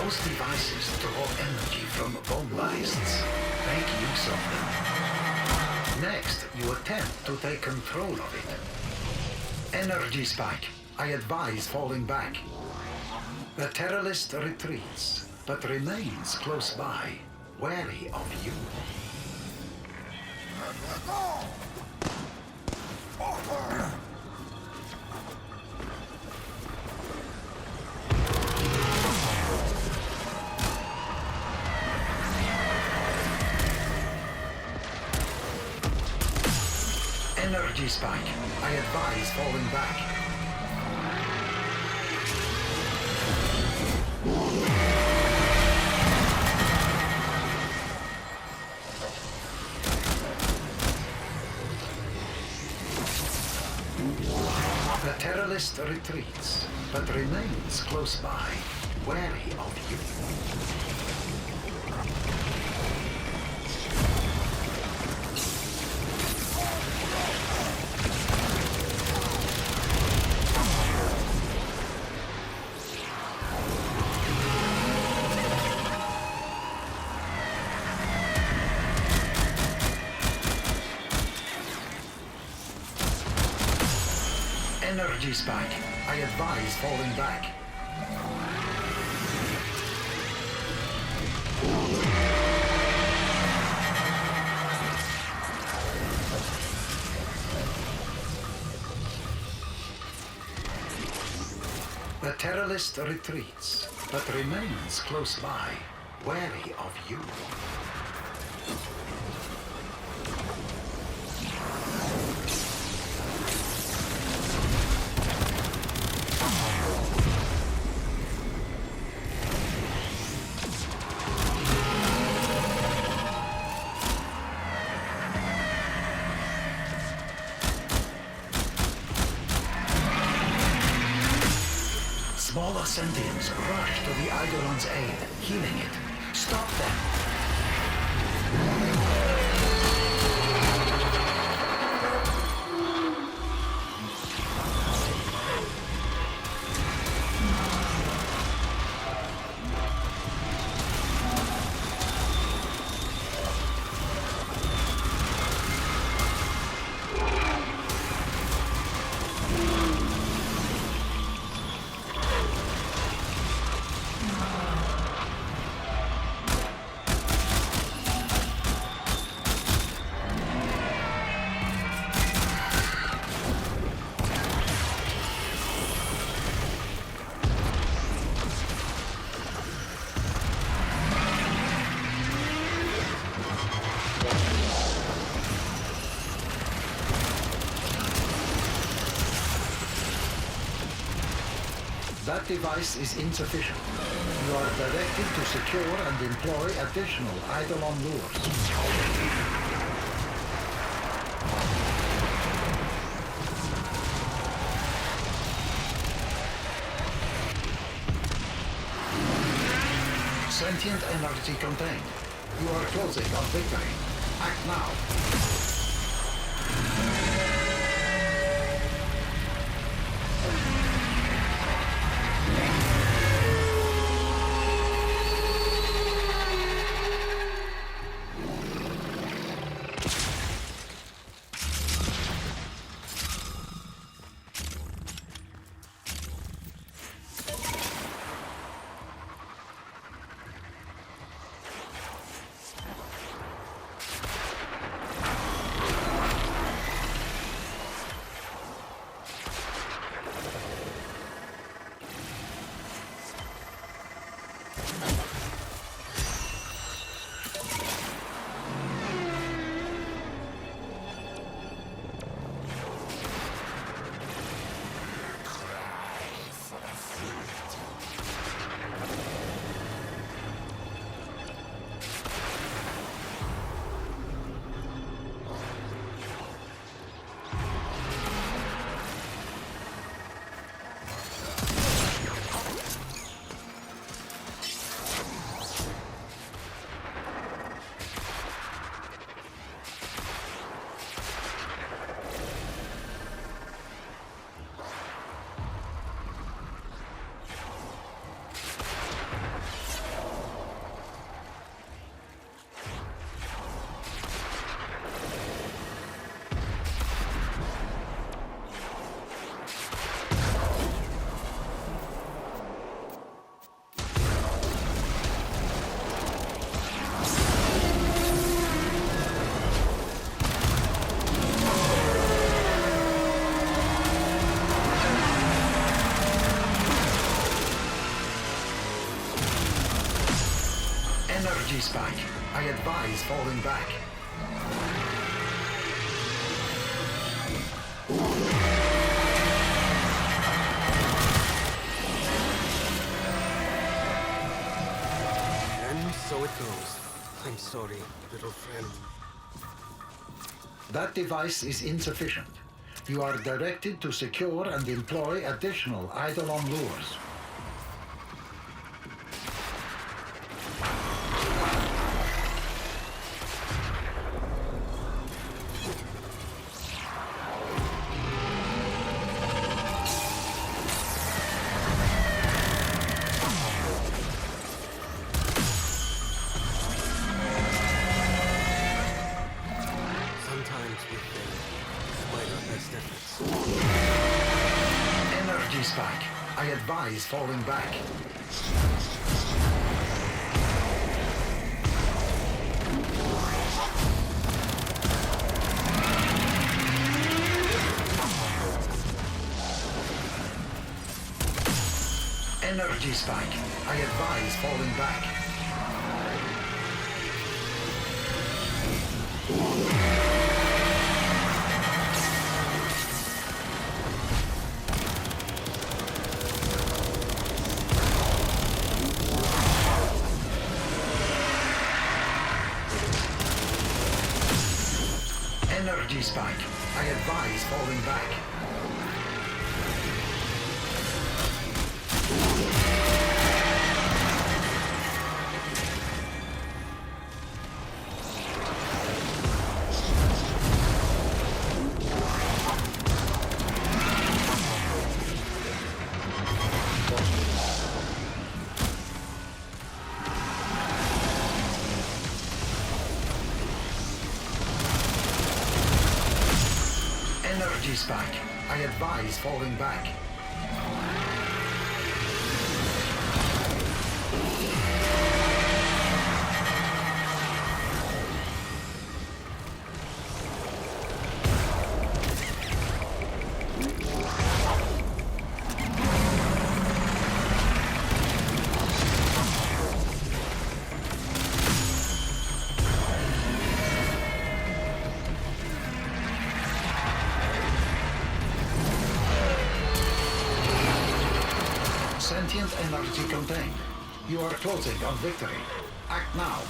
Most devices draw energy from bombists. Make use of them. Next, you attempt to take control of it. Energy spike. I advise falling back. The terrorist retreats, but remains close by, wary of you. Energy spike. I advise falling back. The terrorist retreats, but remains close by, wary of you. Energy spike. I advise falling back. The terrorist retreats, but remains close by, wary of you. Smaller sentients rush to the eidolons' aid, healing it. Stop them! That device is insufficient. You are directed to secure and employ additional eidolon lures. Sentient energy contained. You are closing on victory. Act now. Energy spike. I advise falling back. And so it goes. I'm sorry, little friend. That device is insufficient. You are directed to secure and employ additional eidolon lures. Sometimes we fail, despite our best efforts. Energy spike. I advise falling back. Energy spike. I advise falling back. Energy spike. I advise falling back. Energy spike. I advise falling back. Sentient energy contained. You are closing on victory. Act now.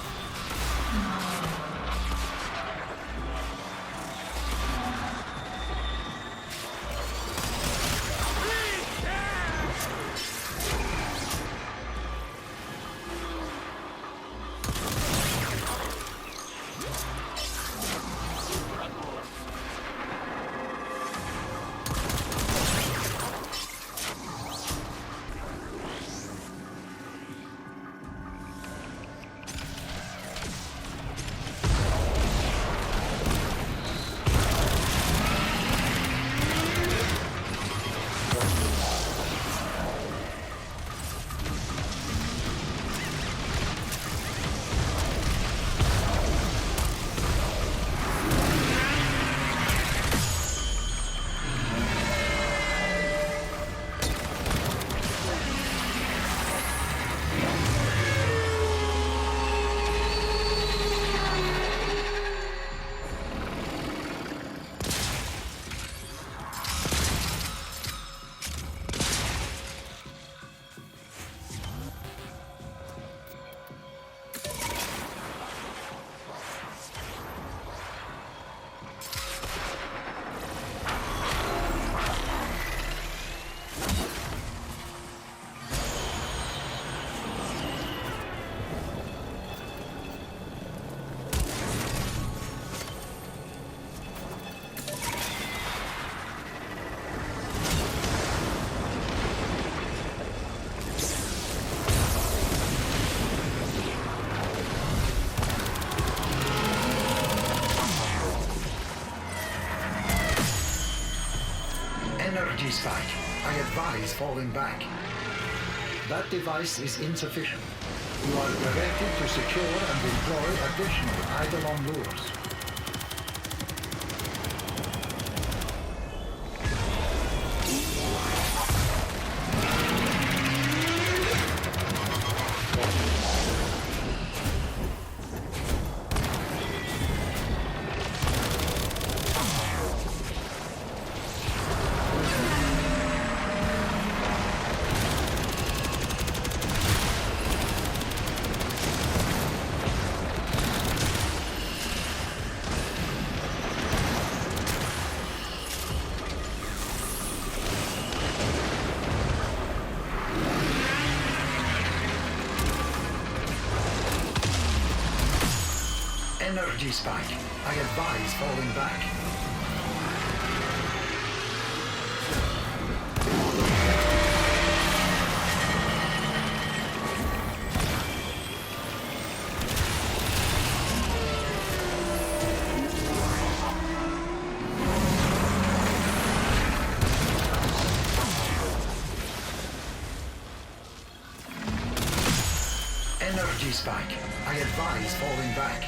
Energy spike. I advise falling back. That device is insufficient. You are directed to secure and employ additional eidolon lures. Energy spike. I advise falling back. Energy spike. I advise falling back.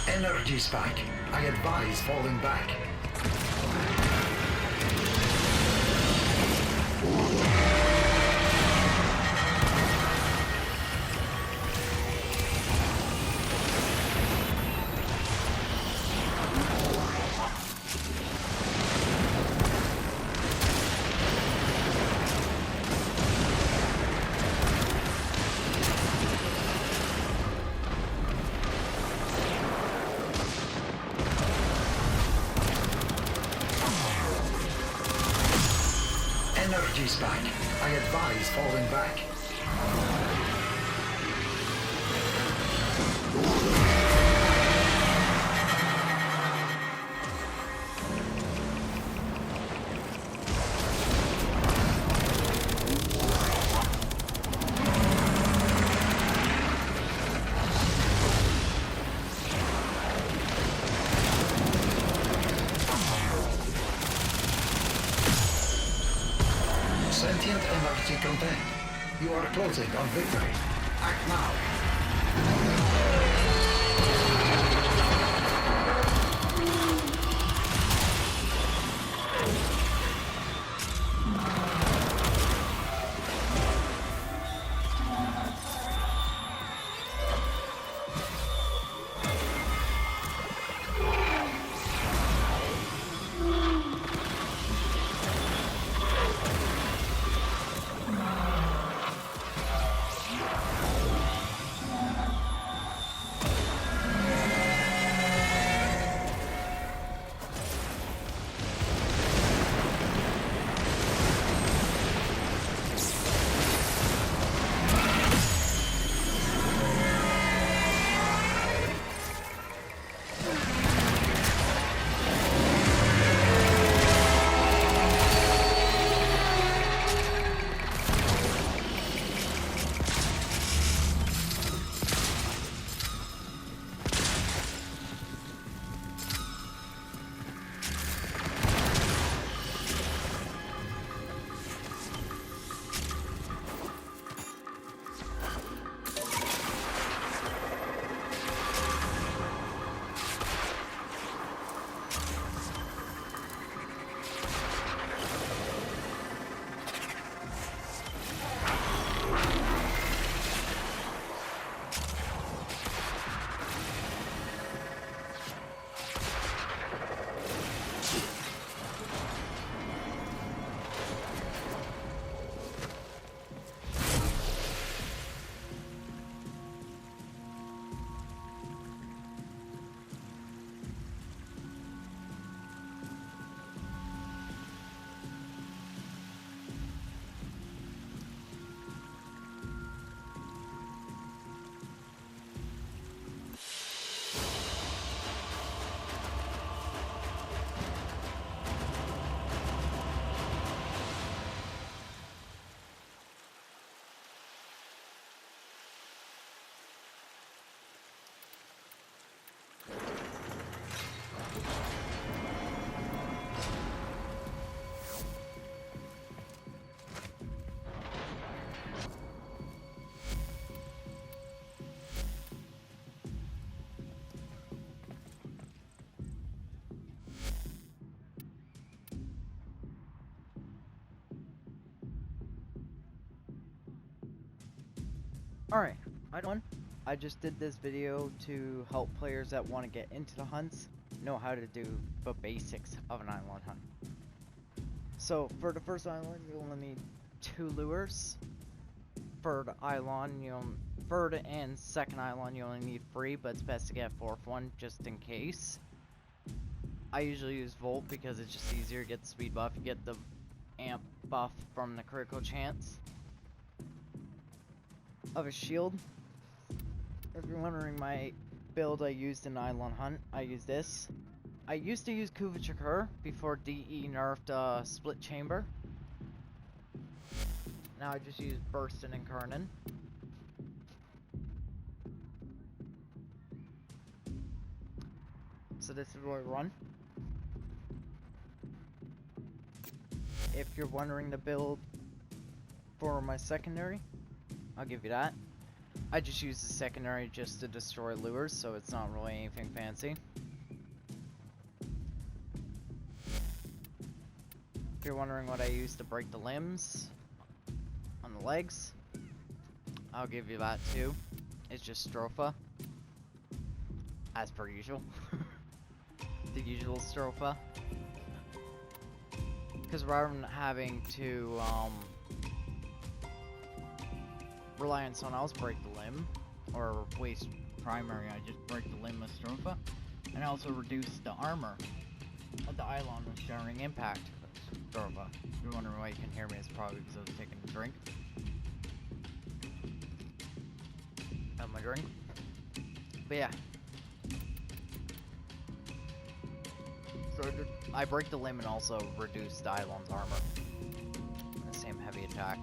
Energy spike. I advise falling back. Energy spike. I advise falling back. Sentient energy contained. You are closing on victory. Act now. Alright, I just did this video to help players that want to get into the hunts know how to do the basics of an eidolon hunt. So for the first eidolon, you'll only need 2 lures. For the eidolon, third and second eidolon, you only need 3, but it's best to get a 4th one just in case. I usually use Volt because it's just easier to get the speed buff. You get the amp buff from the critical chance of a shield. If you're wondering my build I used in Eidolon Hunt, I use this. I used to use Kuvachakur before DE nerfed Split Chamber. Now I just use Burstin and Kernan. So this is what I run. If you're wondering the build for my secondary, I'll give you that. I just use the secondary just to destroy lures, so it's not really anything fancy. If you're wondering what I use to break the limbs on the legs, I'll give you that too. It's just Stropha, as per usual. The usual Stropha. Because rather than having to rely on someone else break the limb, or waste primary, I just break the limb with Stropha. And I also reduce the armor of the eidolon with Shattering Impact with Stropha. If you're wondering why you can hear me, it's probably because I was taking a drink. Have my drink. But yeah. So I break the limb and also reduce the eidolon's armor. The same heavy attack.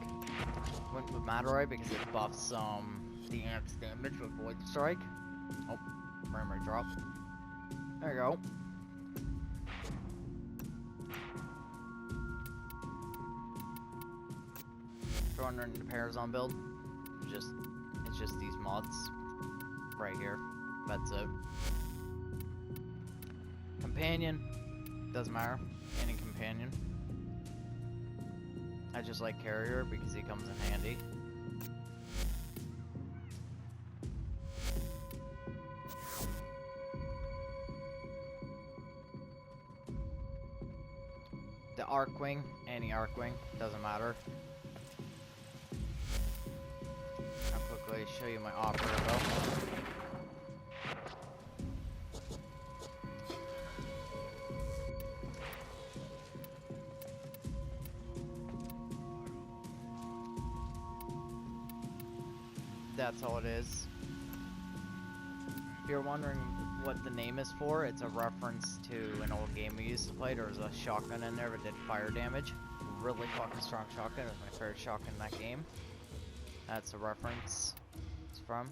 Went with Madurai because it buffs the amp's damage with Void Strike. Oh, frame rate drop. There you go. If you're wondering the Parazon build, it's just these mods right here. That's it. Companion, doesn't matter. Any companion. I just like Carrier because he comes in handy. The Arcwing, any Arcwing, doesn't matter. I'll quickly show you my operator build. That's all it is. If you're wondering what the name is for, it's a reference to an old game we used to play. There was a shotgun in there that did fire damage. Really fucking strong shotgun. It was my favorite shotgun in that game. That's a reference it's from.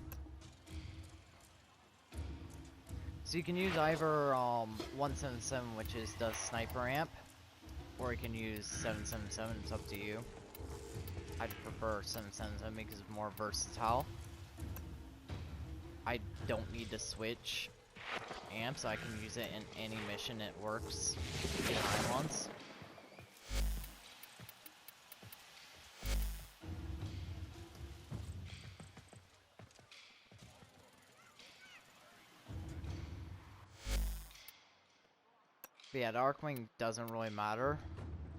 So you can use either 177, which is the sniper amp, or you can use 777, it's up to you. I'd prefer 777 because it's more versatile. I don't need to switch amps, I can use it in any mission, it works in eidolons. But yeah, the Arcwing doesn't really matter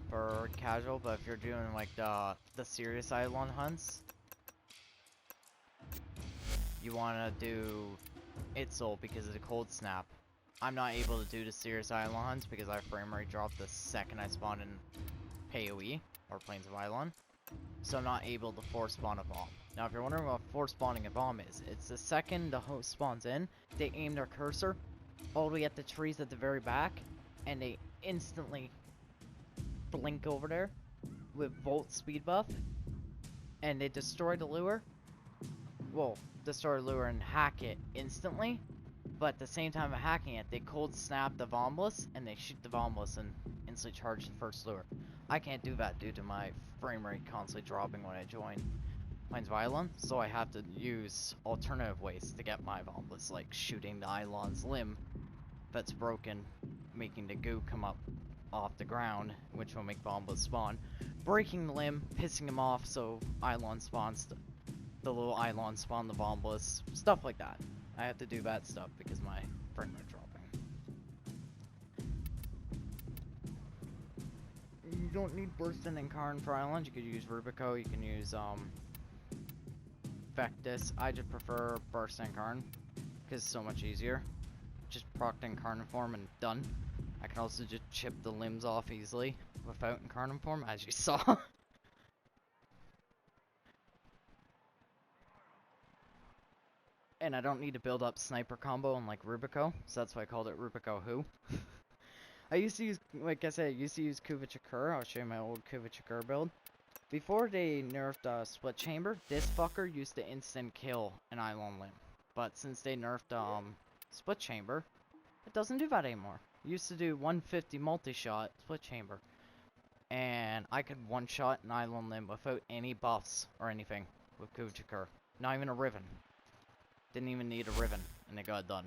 for casual, but if you're doing like the serious eidolon hunts, you want to do Itzel because of the cold snap. I'm not able to do the serious eidolon hunts because I frame rate dropped the second I spawn in PoE, or Plains of Eidolon. So I'm not able to force spawn a bomb. Now if you're wondering what force spawning a bomb is, it's the second the host spawns in, they aim their cursor all the way at the trees at the very back, and they instantly blink over there with Volt speed buff, and they destroy the lure. Well, destroy the lure and hack it instantly, but at the same time of hacking it, they cold snap the Vombless, and they shoot the Vombless and instantly charge the first lure. I can't do that due to my frame rate constantly dropping when I join Plains of Eidolon, so I have to use alternative ways to get my Vombless, like shooting the Eidolon's limb that's broken, making the goo come up off the ground, which will make Vombless spawn, breaking the limb, pissing him off so Eidolon spawns the little eidolon spawn the bombless, stuff like that. I have to do that stuff because my frame rate dropping. You don't need Burstin and Karn for islands. You could use Rubico, you can use Vectis. I just prefer Burstin and Karn because it's so much easier. Just procced Incarnate form and done. I can also just chip the limbs off easily without Incarnate form, as you saw. And I don't need to build up sniper combo unlike Rubico, so that's why I called it Rubico Who. I used to use, like I said, I used to use Kuvichakura. I'll show you my old Kuvichakura build. Before they nerfed Split Chamber, this fucker used to instant kill an Eidolon limb. But since they nerfed Split Chamber, it doesn't do that anymore. It used to do 150 multi-shot Split Chamber. And I could one-shot an Eidolon limb without any buffs or anything with Kuvichakura. Not even a Riven. Didn't even need a Riven, and it got done.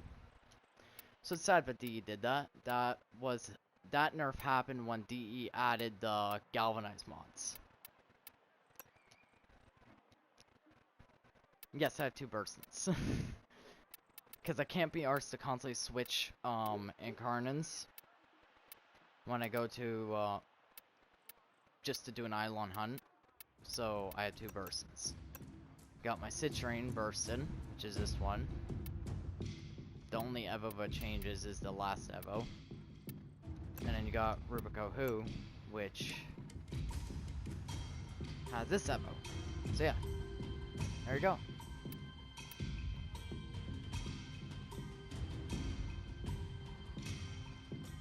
So it's sad that DE did that. That nerf happened when DE added the Galvanized mods. Yes, I have 2 bursts. Because I can't be arsed to constantly switch Incarnans when I go to just to do an Eidolon hunt. So I had 2 bursts. Got my Citrine bursted, which is this one. The only Evo that changes is the last Evo. And then you got Rubico Who, which has this Evo. So yeah, there you go.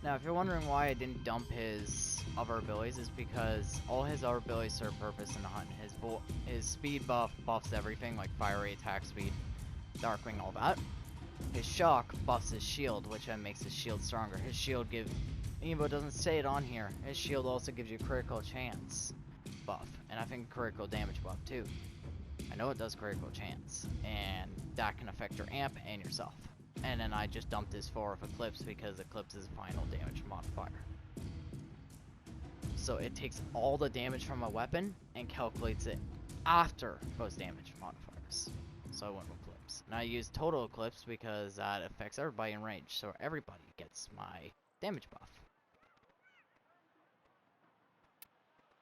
Now, if you're wondering why I didn't dump his other abilities, is because all his other abilities serve purpose in the hunt. His speed buffs everything, like fire rate, attack speed, Darkwing, all that. His shock buffs his shield, which then makes his shield stronger. His shield gives, even though it doesn't say it on here, his shield also gives you critical chance buff, and I think critical damage buff too. I know it does critical chance, and that can affect your amp and yourself. And then I just dumped his 4 of Eclipse because Eclipse is final damage modifier. So it takes all the damage from a weapon and calculates it after those damage modifiers. So I went with Eclipse. And I used Total Eclipse because that affects everybody in range, so everybody gets my damage buff.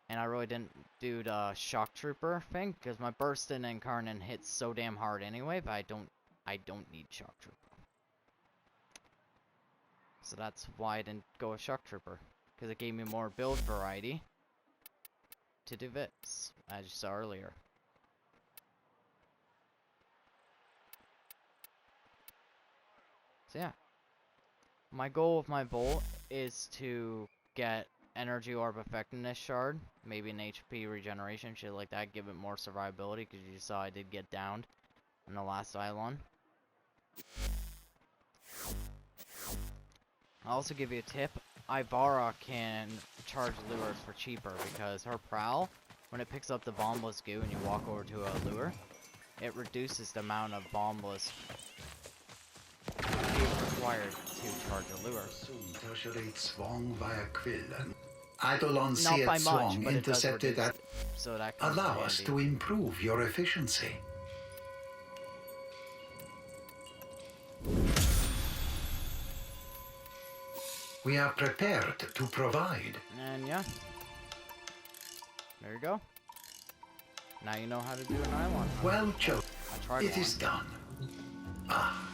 And I really didn't do the Shock Trooper thing because my Burstin and Incarnate hits so damn hard anyway, but I don't need Shock Trooper. So that's why I didn't go with Shock Trooper, because it gave me more build variety to do this, as you saw earlier. So yeah, my goal with my bolt is to get Energy Orb Effectiveness Shard, maybe an HP regeneration, shit like that, give it more survivability, because you saw I did get downed in the last Eidolon. I'll also give you a tip. Ivara can charge lures for cheaper because her prowl, when it picks up the bombless goo and you walk over to a lure, it reduces the amount of bombless goo required to charge a lure. Eidolons Not see by it much, swung but it does intercepted reduce that it. So that comes in allow us handy. to improve your efficiency. We are prepared to provide. And yeah, there you go. Now you know how to do an Eidolon. Well chosen. I tried It one. is done. Ah.